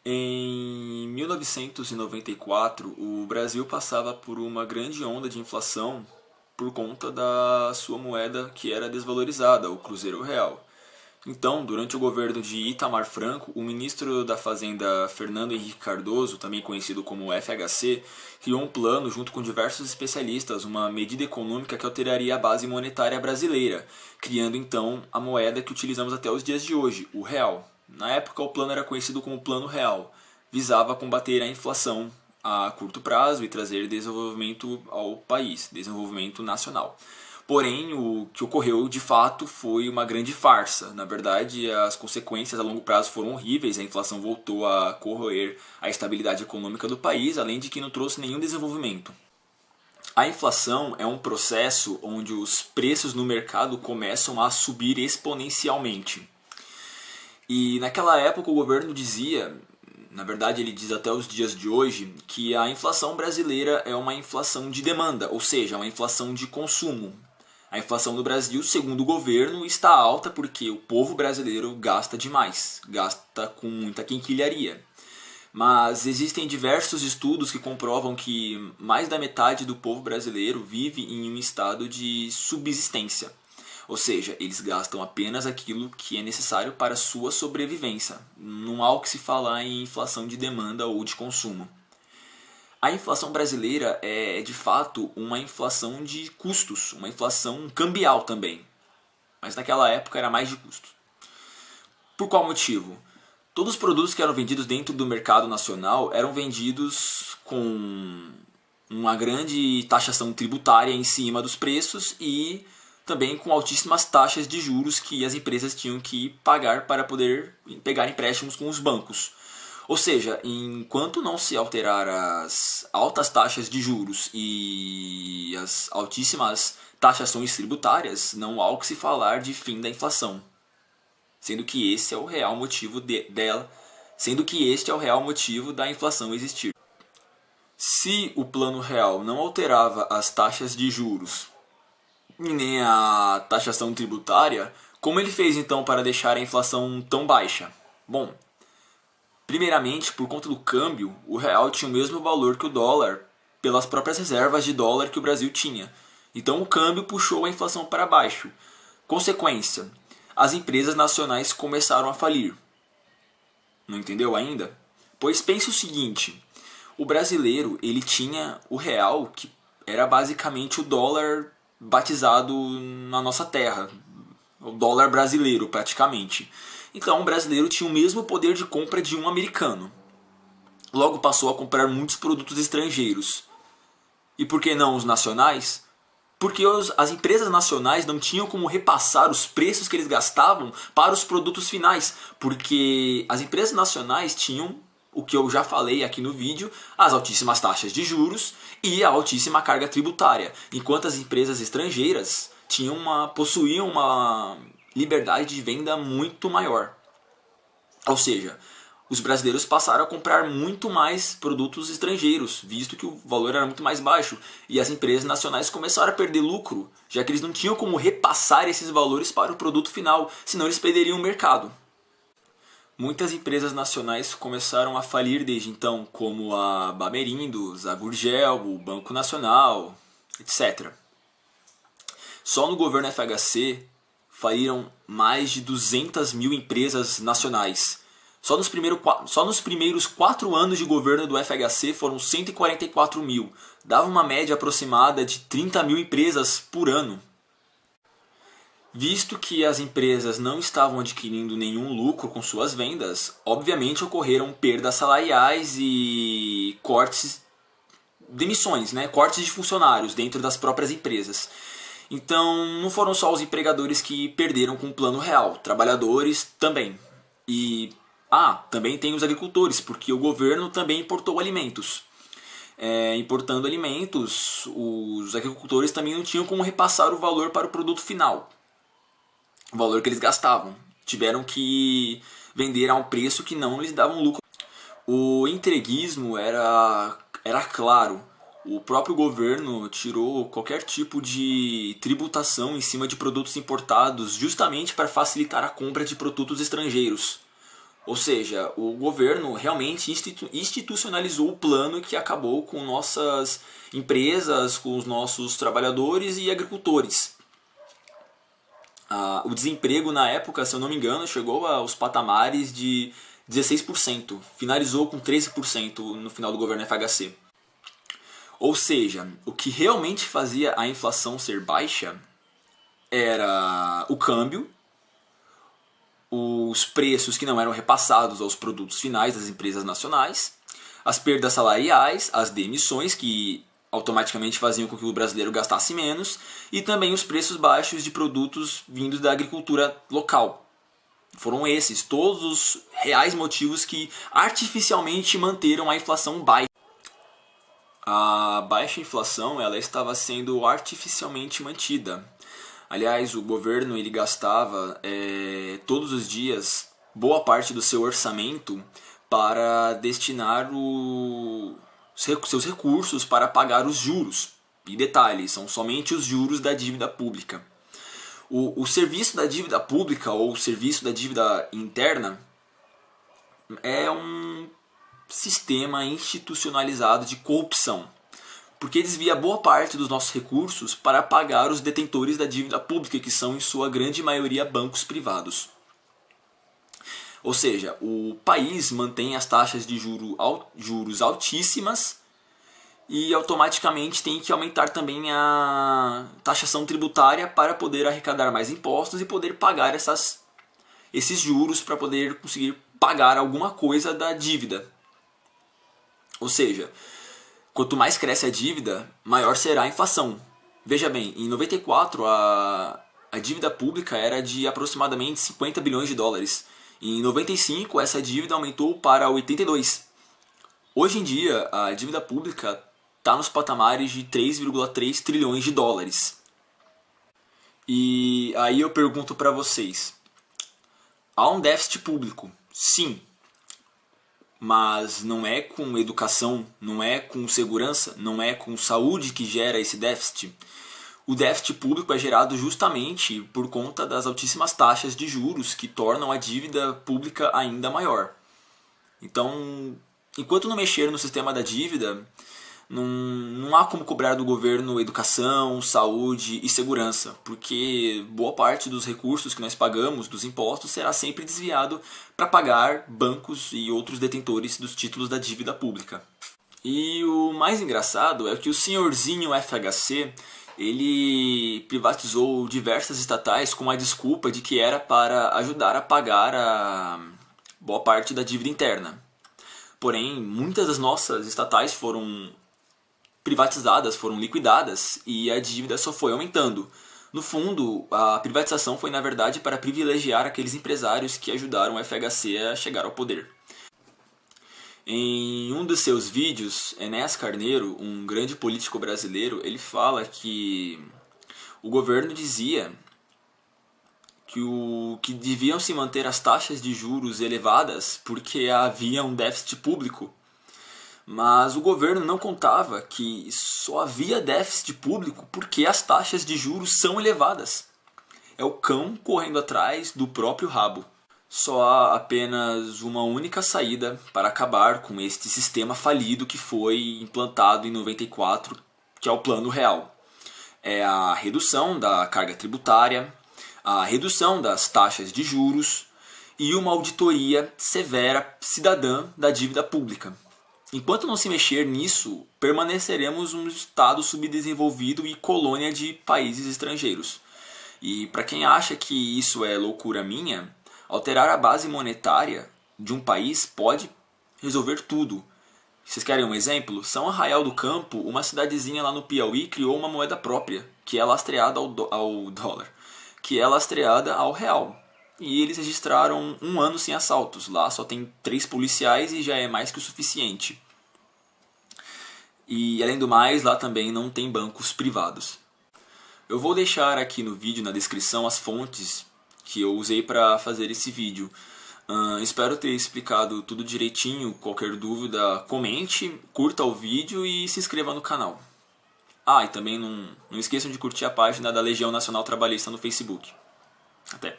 Em 1994, o Brasil passava por uma grande onda de inflação por conta da sua moeda que era desvalorizada, o Cruzeiro Real. Então, durante o governo de Itamar Franco, o ministro da Fazenda Fernando Henrique Cardoso, também conhecido como FHC, criou um plano junto com diversos especialistas, uma medida econômica que alteraria a base monetária brasileira, criando então a moeda que utilizamos até os dias de hoje, o real. Na época, o plano era conhecido como Plano Real, visava combater a inflação a curto prazo e trazer desenvolvimento ao país, desenvolvimento nacional. Porém, o que ocorreu de fato foi uma grande farsa. Na verdade, as consequências a longo prazo foram horríveis, a inflação voltou a corroer a estabilidade econômica do país, além de que não trouxe nenhum desenvolvimento. A inflação é um processo onde os preços no mercado começam a subir exponencialmente. E naquela época o governo dizia, na verdade ele diz até os dias de hoje, que a inflação brasileira é uma inflação de demanda, ou seja, uma inflação de consumo. A inflação no Brasil, segundo o governo, está alta porque o povo brasileiro gasta demais, gasta com muita quinquilharia. Mas existem diversos estudos que comprovam que mais da metade do povo brasileiro vive em um estado de subsistência. Ou seja, eles gastam apenas aquilo que é necessário para a sua sobrevivência. Não há o que se falar em inflação de demanda ou de consumo. A inflação brasileira é de fato uma inflação de custos, uma inflação cambial também. Mas naquela época era mais de custo. Por qual motivo? Todos os produtos que eram vendidos dentro do mercado nacional eram vendidos com uma grande taxação tributária em cima dos preços e também com altíssimas taxas de juros que as empresas tinham que pagar para poder pegar empréstimos com os bancos. Ou seja, enquanto não se alterar as altas taxas de juros e as altíssimas taxações tributárias, não há o que se falar de fim da inflação. Sendo que esse é o real motivo dela, sendo que este é o real motivo da inflação existir. Se o Plano Real não alterava as taxas de juros e nem a taxação tributária, como ele fez então para deixar a inflação tão baixa? Bom, primeiramente, por conta do câmbio, o real tinha o mesmo valor que o dólar pelas próprias reservas de dólar que o Brasil tinha. Então o câmbio puxou a inflação para baixo. Consequência, as empresas nacionais começaram a falir. Não entendeu ainda? Pois pense o seguinte, o brasileiro ele tinha o real, que era basicamente o dólar batizado na nossa terra, o dólar brasileiro praticamente. Então o brasileiro tinha o mesmo poder de compra de um americano. Logo passou a comprar muitos produtos estrangeiros. E por que não os nacionais? Porque as empresas nacionais não tinham como repassar os preços que eles gastavam para os produtos finais. Porque as empresas nacionais tinham, o que eu já falei aqui no vídeo, as altíssimas taxas de juros e a altíssima carga tributária. Enquanto as empresas estrangeiras possuíam uma liberdade de venda muito maior. Ou seja, os brasileiros passaram a comprar muito mais produtos estrangeiros, visto que o valor era muito mais baixo, e as empresas nacionais começaram a perder lucro, já que eles não tinham como repassar esses valores para o produto final, senão eles perderiam o mercado. Muitas empresas nacionais começaram a falir desde então, como a Bamerindos, a Gurgel, o Banco Nacional, etc. Só no governo FHC faliram mais de 200 mil empresas nacionais. Só nos primeiros 4 anos de governo do FHC foram 144 mil. Dava uma média aproximada de 30 mil empresas por ano. Visto que as empresas não estavam adquirindo nenhum lucro com suas vendas, obviamente ocorreram perdas salariais e demissões, cortes de funcionários dentro das próprias empresas. Então não foram só os empregadores que perderam com o Plano Real, trabalhadores também. E também tem os agricultores, porque o governo também importou alimentos. Importando alimentos, os agricultores também não tinham como repassar o valor para o produto final, o valor que eles gastavam. Tiveram que vender a um preço que não lhes dava um lucro. O entreguismo era claro. O próprio governo tirou qualquer tipo de tributação em cima de produtos importados justamente para facilitar a compra de produtos estrangeiros. Ou seja, o governo realmente institucionalizou o plano que acabou com nossas empresas, com os nossos trabalhadores e agricultores. O desemprego na época, se eu não me engano, chegou aos patamares de 16%, finalizou com 13% no final do governo FHC. Ou seja, o que realmente fazia a inflação ser baixa era o câmbio, os preços que não eram repassados aos produtos finais das empresas nacionais, as perdas salariais, as demissões que automaticamente faziam com que o brasileiro gastasse menos, e também os preços baixos de produtos vindos da agricultura local. Foram esses todos os reais motivos que artificialmente manteram a inflação baixa. A baixa inflação ela estava sendo artificialmente mantida. Aliás, o governo ele gastava todos os dias boa parte do seu orçamento para destinar seus recursos para pagar os juros. E detalhe, são somente os juros da dívida pública. O serviço da dívida pública ou o serviço da dívida interna é um sistema institucionalizado de corrupção, porque desvia boa parte dos nossos recursos para pagar os detentores da dívida pública, que são em sua grande maioria bancos privados. Ou seja, o país mantém as taxas de juros altíssimas e automaticamente tem que aumentar também a taxação tributária para poder arrecadar mais impostos e poder pagar esses juros para poder conseguir pagar alguma coisa da dívida. Ou seja, quanto mais cresce a dívida, maior será a inflação. Veja bem, em 94 a dívida pública era de aproximadamente 50 bilhões de dólares. Em 95 essa dívida aumentou para 82. Hoje em dia a dívida pública está nos patamares de 3,3 trilhões de dólares. E aí eu pergunto para vocês, há um déficit público? Sim. Mas não é com educação, não é com segurança, não é com saúde que gera esse déficit. O déficit público é gerado justamente por conta das altíssimas taxas de juros que tornam a dívida pública ainda maior. Então, enquanto não mexer no sistema da dívida, não há como cobrar do governo educação, saúde e segurança, porque boa parte dos recursos que nós pagamos, dos impostos, será sempre desviado para pagar bancos e outros detentores dos títulos da dívida pública. E o mais engraçado é que o senhorzinho FHC ele privatizou diversas estatais com a desculpa de que era para ajudar a pagar a boa parte da dívida interna. Porém, muitas das nossas estatais foram privatizadas, foram liquidadas e a dívida só foi aumentando. No fundo, a privatização foi na verdade para privilegiar aqueles empresários que ajudaram o FHC a chegar ao poder. Em um dos seus vídeos, Enéas Carneiro, um grande político brasileiro, ele fala que o governo dizia que deviam se manter as taxas de juros elevadas porque havia um déficit público. Mas o governo não contava que só havia déficit público porque as taxas de juros são elevadas. É o cão correndo atrás do próprio rabo. Só há apenas uma única saída para acabar com este sistema falido que foi implantado em 94, que é o Plano Real. É a redução da carga tributária, a redução das taxas de juros e uma auditoria severa cidadã da dívida pública. Enquanto não se mexer nisso, permaneceremos um estado subdesenvolvido e colônia de países estrangeiros. E para quem acha que isso é loucura minha, alterar a base monetária de um país pode resolver tudo. Vocês querem um exemplo? São Arraial do Campo, uma cidadezinha lá no Piauí, criou uma moeda própria, que é lastreada ao dólar, que é lastreada ao real. E eles registraram 1 ano sem assaltos. Lá só tem 3 policiais e já é mais que o suficiente. E além do mais, lá também não tem bancos privados. Eu vou deixar aqui no vídeo, na descrição, as fontes que eu usei para fazer esse vídeo. Espero ter explicado tudo direitinho. Qualquer dúvida, comente, curta o vídeo e se inscreva no canal. E também não esqueçam de curtir a página da Legião Nacional Trabalhista no Facebook. Até!